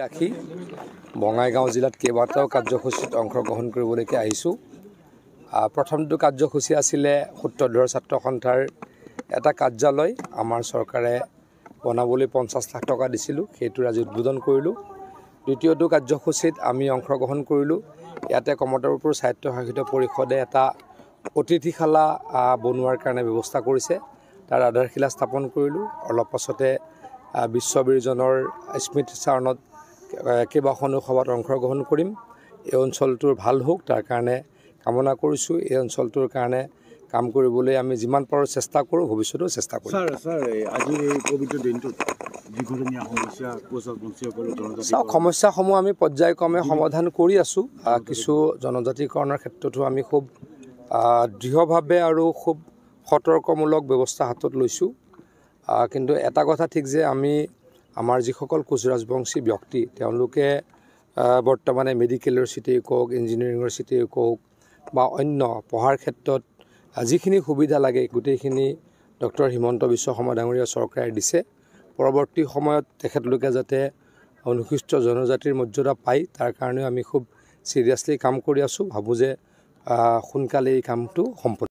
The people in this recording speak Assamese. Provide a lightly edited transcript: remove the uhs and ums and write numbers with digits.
ৰাখি বঙাইগাঁও জিলাত কেইবাটাও কাৰ্যসূচীত অংশগ্ৰহণ কৰিবলৈকে আহিছোঁ। প্ৰথমটো কাৰ্যসূচী আছিলে সূত্ৰধৰ ছাত্ৰ সন্থাৰ এটা কাৰ্যালয় আমাৰ চৰকাৰে বনাবলৈ 50 লাখ টকা দিছিলোঁ, সেইটোৰ আজি উদ্বোধন কৰিলোঁ। দ্বিতীয়টো কাৰ্যসূচীত আমি অংশগ্ৰহণ কৰিলোঁ। ইয়াতে কমতাৰপুৰ স্বায়ত্তশাসিত পৰিষদে এটা অতিথিশালা বনোৱাৰ কাৰণে ব্যৱস্থা কৰিছে, তাৰ আধাৰশিলা স্থাপন কৰিলোঁ। অলপ পাছতে বিশ্ববিৰজনৰ স্মৃতিচাৰণত কেইবাখনো সভাত অংশগ্ৰহণ কৰিম। এই অঞ্চলটোৰ ভাল হওক তাৰ কাৰণে কামনা কৰিছোঁ। এই অঞ্চলটোৰ কাৰণে কাম কৰিবলৈ আমি যিমান পাৰোঁ চেষ্টা কৰোঁ, ভৱিষ্যতেও চেষ্টা কৰিম। আজি এই পবিত্ৰ দিনটোত দীৰ্ঘদিনীয়া সমস্যা কোচবংশীসকলৰ জনজাতি সমস্যাসমূহ আমি পৰ্যায়ক্ৰমে সমাধান কৰি আছোঁ। কিছু জনজাতিকৰণৰ ক্ষেত্ৰতো আমি খুব দৃঢ়ভাৱে আৰু খুব সতৰ্কমূলক ব্যৱস্থা হাতত লৈছোঁ। কিন্তু এটা কথা ঠিক যে আমাৰ যিসকল কোচ ৰাজবংশী ব্যক্তি তেওঁলোকে বৰ্তমানে মেডিকেল ইউনিভাৰ্চিটি কওক, ইঞ্জিনিয়াৰিং ইউনিভাৰ্চিটি কওক বা অন্য পঢ়াৰ ক্ষেত্ৰত যিখিনি সুবিধা লাগে গোটেইখিনি ডক্টৰ হিমন্ত বিশ্ব শৰ্মা ডাঙৰীয়া চৰকাৰে দিছে। পৰৱৰ্তী সময়ত তেখেতলোকে যাতে অনুসূচিত জনজাতিৰ মৰ্যাদা পায় তাৰ কাৰণেও আমি খুব চিৰিয়াছলি কাম কৰি আছোঁ। ভাবোঁ যে সোনকালে এই কামটো সম্পূৰ্ণ